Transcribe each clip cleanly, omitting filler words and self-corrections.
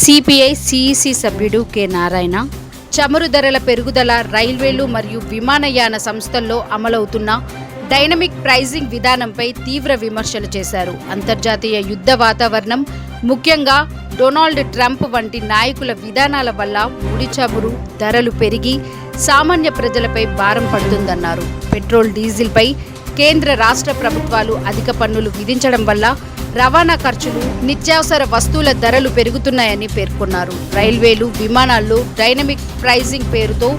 CPI CEC సభ్యుడు K Narayana చమురు ధరల పెరుగుదల, రైల్వేలు మరియు విమానయాన సంస్థల్లో అమలవుతున్న డైనమిక్ ప్రైజింగ్ విధానంపై తీవ్ర విమర్శలు చేశారు. అంతర్జాతీయ యుద్ధ వాతావరణం, ముఖ్యంగా డొనాల్డ్ ట్రంప్ వంటి నాయకుల విధానాల వల్ల ముడి చమురు ధరలు పెరిగి సామాన్య ప్రజలపై భారం పడుతుందన్నారు. పెట్రోల్, డీజిల్పై కేంద్ర, రాష్ట్ర ప్రభుత్వాలు అధిక పన్నులు విధించడం వల్ల రవాణా ఖర్చులు, నిత్యావసర వస్తువుల ధరలు పెరుగుతున్నాయని పేర్కొన్నారు. రైల్వేలు, విమానాల్లో డైనమిక్ ప్రైజింగ్ పేరుతో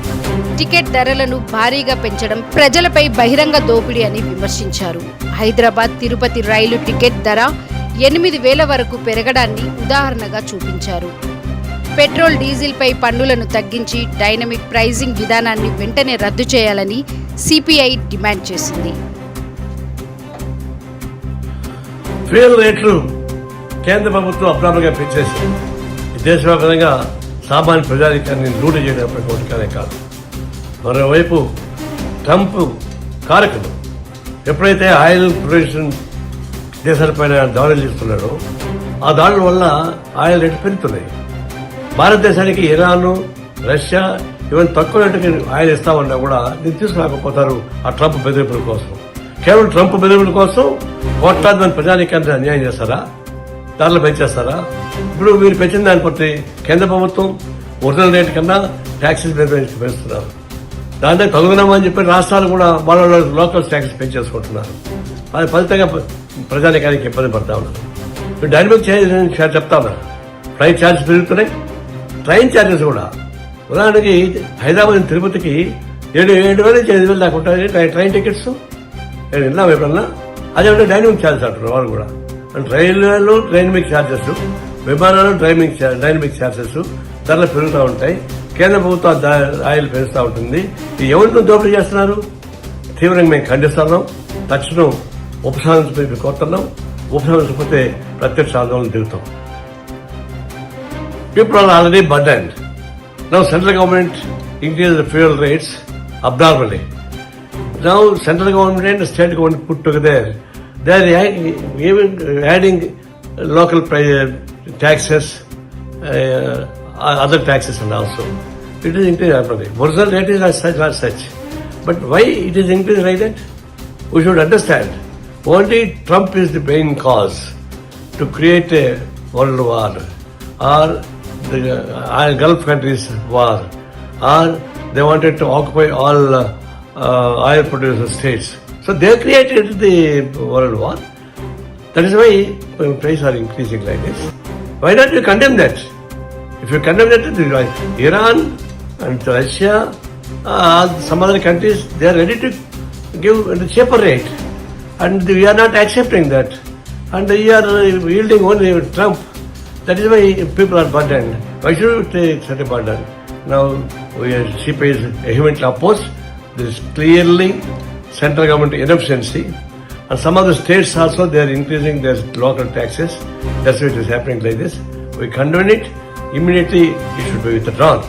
టికెట్ ధరలను భారీగా పెంచడం ప్రజలపై బహిరంగ దోపిడీ అని విమర్శించారు. హైదరాబాద్, తిరుపతి రైలు టికెట్ ధర 8,000 వరకు పెరగడాన్ని ఉదాహరణగా చూపించారు. పెట్రోల్, డీజిల్పై పన్నులను తగ్గించి డైనమిక్ ప్రైజింగ్ విధానాన్ని వెంటనే రద్దు చేయాలని సిపిఐ డిమాండ్ చేసింది. ఫ్యూయల్ రేట్లు కేంద్ర ప్రభుత్వం అప్రాప్తంగా పెంచేసి దేశవ్యాప్తంగా సామాన్య ప్రజానికాన్ని లూటు చేయడం కాదు. మరోవైపు ట్రంప్ కారకులు ఎప్పుడైతే ఆయిల్ ప్రొడక్షన్ దేశాలపైన దాడులు చేస్తున్నాడో ఆ దాడుల వల్ల ఆయిల్ రేట్లు పెరుగుతున్నాయి. భారతదేశానికి ఇరాన్, రష్యా ఇవన్నీ తక్కువ రేటుకి ఆయిల్ ఇస్తామన్నా కూడా దీన్ని తీసుకురాకపోతారు ఆ ట్రంప్ బెదిరింపుల కోసం. కేవలం ట్రంప్ బెదిరింపుల కోసం కోట్లాది మంది ప్రజానికాన్ని అన్యాయం చేస్తారా? ధరలు పెంచేస్తారా? ఇప్పుడు మీరు పెంచిన దాన్ని బట్టి కేంద్ర ప్రభుత్వం ఒరిజినల్ రేటు కన్నా ట్యాక్సెస్ పెంచుతున్నారు. దాంతో కలుగునామని చెప్పి రాష్ట్రాలు కూడా వాళ్ళ లోకల్ ట్యాక్సెస్ పెంచేసుకుంటున్నారు. అది ఫలితంగా ప్రజానికానికి ఇబ్బంది పడతా ఉన్నారు. డైనమిక్ ఛార్జెస్ చెప్తా ఉన్నారు. ఫ్లైట్ ఛార్జెస్ పెరుగుతున్నాయి. ట్రైన్ ఛార్జెస్ కూడా ఉదాహరణకి హైదరాబాద్ తిరుపతికి 7,000 నుంచి 5,000 దాకా ఉంటాయి ట్రైన్ టికెట్స్. నేను విన్నాం ఎప్పుడన్నా. అదేమంటే డైనమిక్ ఛార్జెస్ అంటారు వాళ్ళు కూడా. రైల్వేలు డైనమిక్ ఛార్జెస్, విమానాలు డైనమిక్ ఛార్జెస్ ధరలు పెరుగుతూ ఉంటాయి. కేంద్ర ప్రభుత్వం ఆయిల్ పెంచుతూ ఉంటుంది. ఎవరితో దోపిడీ చేస్తున్నారు? తీవ్రంగా మేము ఖండిస్తున్నాం. తక్షణం ఉపసంహరించుకుని కోరుతున్నాం. ఉపసంహరించకపోతే ప్రత్యక్ష ఆందోళన దిగుతాం. People are already burdened. Now central government increased the fuel rates abnormally. Now central government and state government put together, they are even adding local taxes, other taxes and also. It is increasing. Original rate is not such. But why it is increasing like that? We should understand. Only Trump is the main cause to create a world war, or the Gulf countries war, or they wanted to occupy all oil producer states. So they created the world war. That is why prices are increasing like this. Why not you condemn that? If you condemn that, Iran and Russia, some other countries, they are ready to give a cheaper rate. And we are not accepting that. And we are yielding only Trump. That is why people are burdened. Why should we take such a burden? Now, CPI is vehemently opposed. There is clearly central government inefficiency. And some of the states also, they are increasing their local taxes. That's why it is happening like this. We condemn it. Immediately, it should be withdrawn.